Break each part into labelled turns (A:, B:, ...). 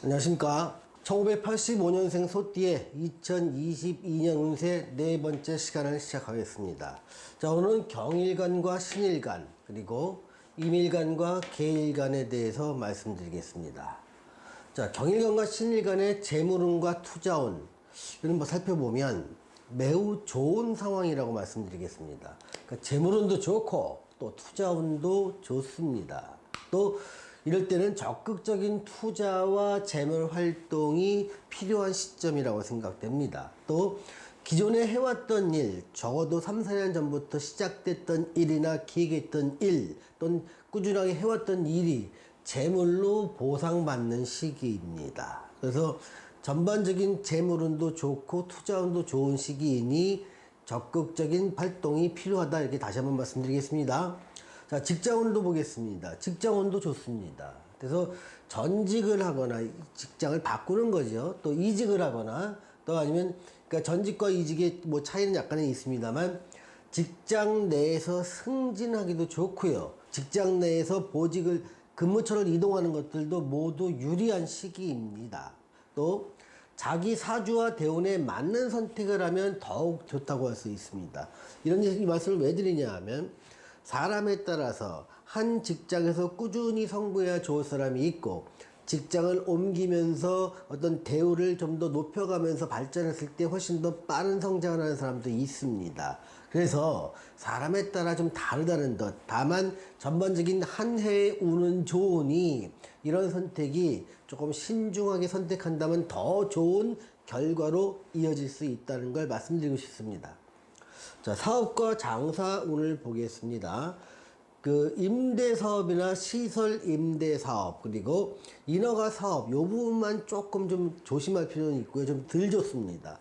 A: 안녕하십니까. 1985년생 소띠의 2022년 운세 네 번째 시간을 시작하겠습니다. 자, 오늘은 경일간과 신일간 그리고 임일간과 계일간에 대해서 말씀드리겠습니다. 자, 경일간과 신일간의 재물운과 투자운 이런 거 살펴보면 매우 좋은 상황이라고 말씀드리겠습니다. 그러니까 재물운도 좋고 또 투자운도 좋습니다. 또 이럴 때는 적극적인 투자와 재물 활동이 필요한 시점이라고 생각됩니다. 또 기존에 해왔던 일, 적어도 3, 4년 전부터 시작됐던 일이나 기획했던 일, 또는 꾸준하게 해왔던 일이 재물로 보상받는 시기입니다. 그래서 전반적인 재물운도 좋고 투자운도 좋은 시기이니 적극적인 활동이 필요하다, 이렇게 다시 한번 말씀드리겠습니다. 자, 직장운도 보겠습니다. 직장운도 좋습니다. 그래서 전직을 하거나 직장을 바꾸는 거죠. 또 이직을 하거나 또 아니면 그러니까 전직과 이직의 뭐 차이는 약간은 있습니다만 직장 내에서 승진하기도 좋고요. 직장 내에서 보직을 근무처를 이동하는 것들도 모두 유리한 시기입니다. 또 자기 사주와 대운에 맞는 선택을 하면 더욱 좋다고 할 수 있습니다. 이 말씀을 왜 드리냐 하면 사람에 따라서 한 직장에서 꾸준히 성공해야 좋을 사람이 있고 직장을 옮기면서 어떤 대우를 좀 더 높여가면서 발전했을 때 훨씬 더 빠른 성장을 하는 사람도 있습니다. 그래서 사람에 따라 좀 다르다는 것. 다만 전반적인 한 해의 운은 좋으니 이런 선택이 조금 신중하게 선택한다면 더 좋은 결과로 이어질 수 있다는 걸 말씀드리고 싶습니다. 자, 사업과 장사 운을 보겠습니다. 그 임대사업이나 시설 임대사업 그리고 인허가 사업 요 부분만 조금 좀 조심할 필요는 있고요. 좀 덜 좋습니다.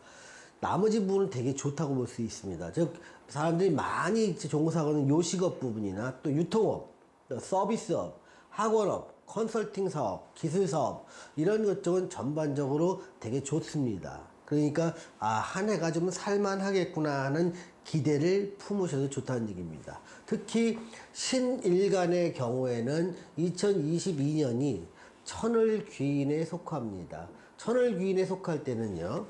A: 나머지 부분은 되게 좋다고 볼 수 있습니다. 즉 사람들이 많이 종사하는 요식업 부분이나 또 유통업, 또 서비스업, 학원업, 컨설팅 사업, 기술 사업 이런 것들은 전반적으로 되게 좋습니다. 그러니까 한 해가 좀 살만하겠구나 하는 기대를 품으셔도 좋다는 얘기입니다. 특히 신일간의 경우에는 2022년이 천을귀인에 속합니다. 천을귀인에 속할 때는요,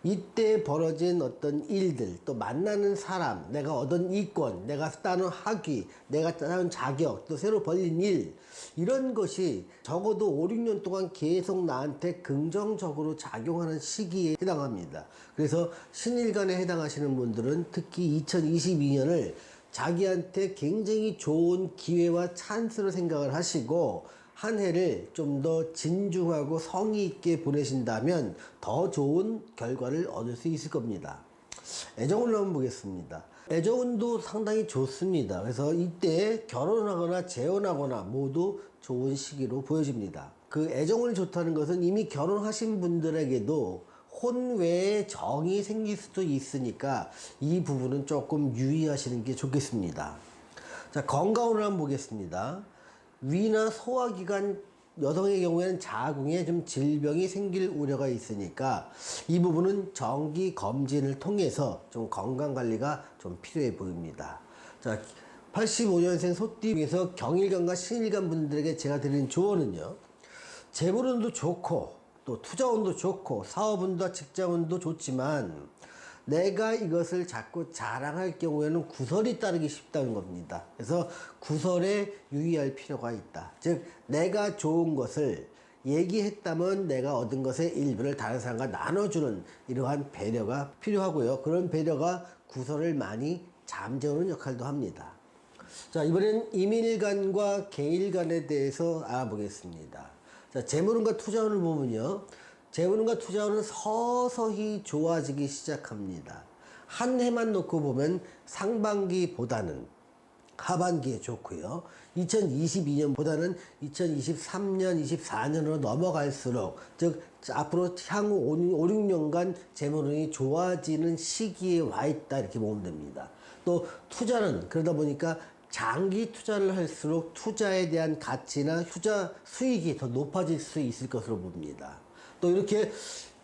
A: 이때 벌어진 어떤 일들, 또 만나는 사람, 내가 얻은 이권, 내가 따는 학위, 내가 따는 자격, 또 새로 벌린 일, 이런 것이 적어도 5, 6년 동안 계속 나한테 긍정적으로 작용하는 시기에 해당합니다. 그래서 신일간에 해당하시는 분들은 특히 2022년을 자기한테 굉장히 좋은 기회와 찬스로 생각을 하시고 한 해를 좀 더 진중하고 성의 있게 보내신다면 더 좋은 결과를 얻을 수 있을 겁니다. 애정운을 한번 보겠습니다. 애정운도 상당히 좋습니다. 그래서 이때 결혼하거나 재혼하거나 모두 좋은 시기로 보여집니다. 그 애정운이 좋다는 것은 이미 결혼하신 분들에게도 혼외에 정이 생길 수도 있으니까 이 부분은 조금 유의하시는 게 좋겠습니다. 자, 건강운을 한번 보겠습니다. 위나 소화기관 여성의 경우에는 자궁에 좀 질병이 생길 우려가 있으니까 이 부분은 정기 검진을 통해서 좀 건강 관리가 좀 필요해 보입니다. 자, 85년생 소띠 중에서 경일간과 신일간 분들에게 제가 드리는 조언은요, 재물운도 좋고 또 투자운도 좋고 사업운도 직장운도 좋지만 내가 이것을 자꾸 자랑할 경우에는 구설이 따르기 쉽다는 겁니다. 그래서 구설에 유의할 필요가 있다. 즉 내가 좋은 것을 얘기했다면 내가 얻은 것의 일부를 다른 사람과 나눠주는 이러한 배려가 필요하고요. 그런 배려가 구설을 많이 잠재우는 역할도 합니다. 자, 이번엔 임일간과 계일간에 대해서 알아보겠습니다. 자, 재물운과 투자운을 보면요, 재물운과 투자운은 서서히 좋아지기 시작합니다. 한 해만 놓고 보면 상반기보다는 하반기에 좋고요. 2022년보다는 2023년, 24년으로 넘어갈수록 즉 앞으로 향후 5, 6년간 재물운이 좋아지는 시기에 와 있다, 이렇게 보면 됩니다. 또 투자는 그러다 보니까 장기 투자를 할수록 투자에 대한 가치나 투자 수익이 더 높아질 수 있을 것으로 봅니다. 또 이렇게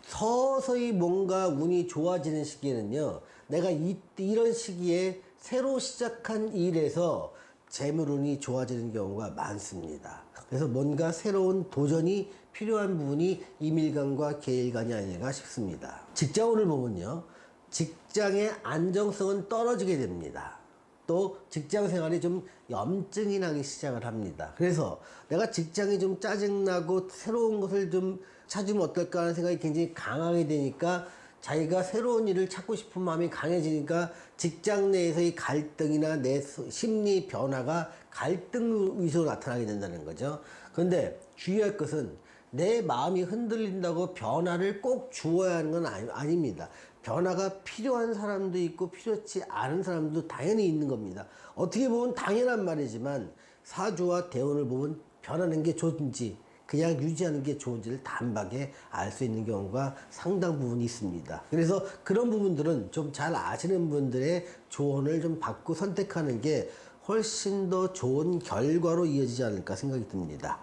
A: 서서히 뭔가 운이 좋아지는 시기에는요, 내가 이런 시기에 새로 시작한 일에서 재물운이 좋아지는 경우가 많습니다. 그래서 뭔가 새로운 도전이 필요한 부분이 이밀간과 계일간이 아닐까 싶습니다. 직장운을 보면요, 직장의 안정성은 떨어지게 됩니다. 또 직장 생활이 좀 염증이 나기 시작을 합니다. 그래서 내가 직장이 좀 짜증나고 새로운 것을 좀 찾으면 어떨까 하는 생각이 굉장히 강하게 되니까 자기가 새로운 일을 찾고 싶은 마음이 강해지니까 직장 내에서의 갈등이나 내 심리 변화가 갈등 위주로 나타나게 된다는 거죠. 그런데 주의할 것은 내 마음이 흔들린다고 변화를 꼭 주어야 하는 건 아닙니다. 변화가 필요한 사람도 있고 필요치 않은 사람도 당연히 있는 겁니다. 어떻게 보면 당연한 말이지만 사주와 대운을 보면 변하는 게 좋은지 그냥 유지하는 게 좋은지를 단박에 알 수 있는 경우가 상당 부분 있습니다. 그래서 그런 부분들은 좀 잘 아시는 분들의 조언을 좀 받고 선택하는 게 훨씬 더 좋은 결과로 이어지지 않을까 생각이 듭니다.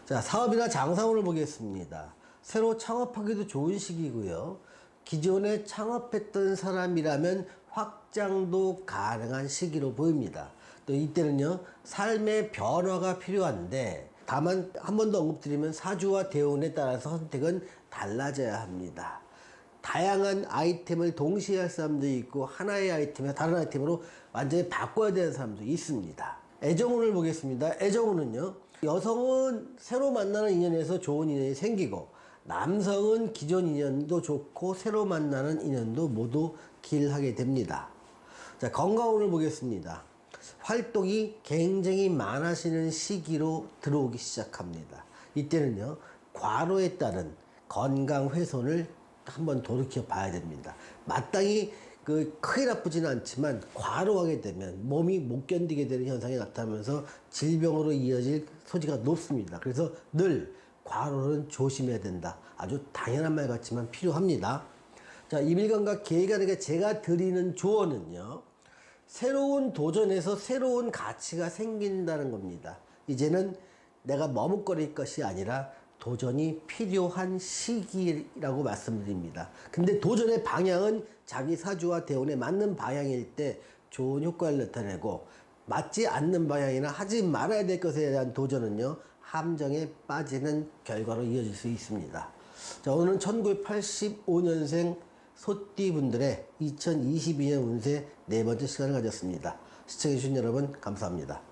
A: 자, 사업이나 장사운을 보겠습니다. 새로 창업하기도 좋은 시기고요. 기존에 창업했던 사람이라면 확장도 가능한 시기로 보입니다. 또 이때는요, 삶의 변화가 필요한데 다만 한 번 더 언급드리면 사주와 대운에 따라서 선택은 달라져야 합니다. 다양한 아이템을 동시에 할 사람도 있고 하나의 아이템에서 다른 아이템으로 완전히 바꿔야 되는 사람도 있습니다. 애정운을 보겠습니다. 애정운은요, 여성은 새로 만나는 인연에서 좋은 인연이 생기고 남성은 기존 인연도 좋고 새로 만나는 인연도 모두 길하게 됩니다. 자, 건강운을 보겠습니다. 활동이 굉장히 많아지는 시기로 들어오기 시작합니다. 이때는요, 과로에 따른 건강 훼손을 한번 돌이켜 봐야 됩니다. 마땅히 크게 나쁘지는 않지만 과로하게 되면 몸이 못 견디게 되는 현상이 나타나면서 질병으로 이어질 소지가 높습니다. 그래서 늘 과로는 조심해야 된다. 아주 당연한 말 같지만 필요합니다. 자, 이밀간과 계일간에게 제가 드리는 조언은요, 새로운 도전에서 새로운 가치가 생긴다는 겁니다. 이제는 내가 머뭇거릴 것이 아니라 도전이 필요한 시기라고 말씀드립니다. 근데 도전의 방향은 자기 사주와 대운에 맞는 방향일 때 좋은 효과를 나타내고, 맞지 않는 방향이나 하지 말아야 될 것에 대한 도전은요, 함정에 빠지는 결과로 이어질 수 있습니다. 자, 오늘은 1985년생 소띠분들의 2022년 운세 네 번째 시간을 가졌습니다. 시청해주신 여러분 감사합니다.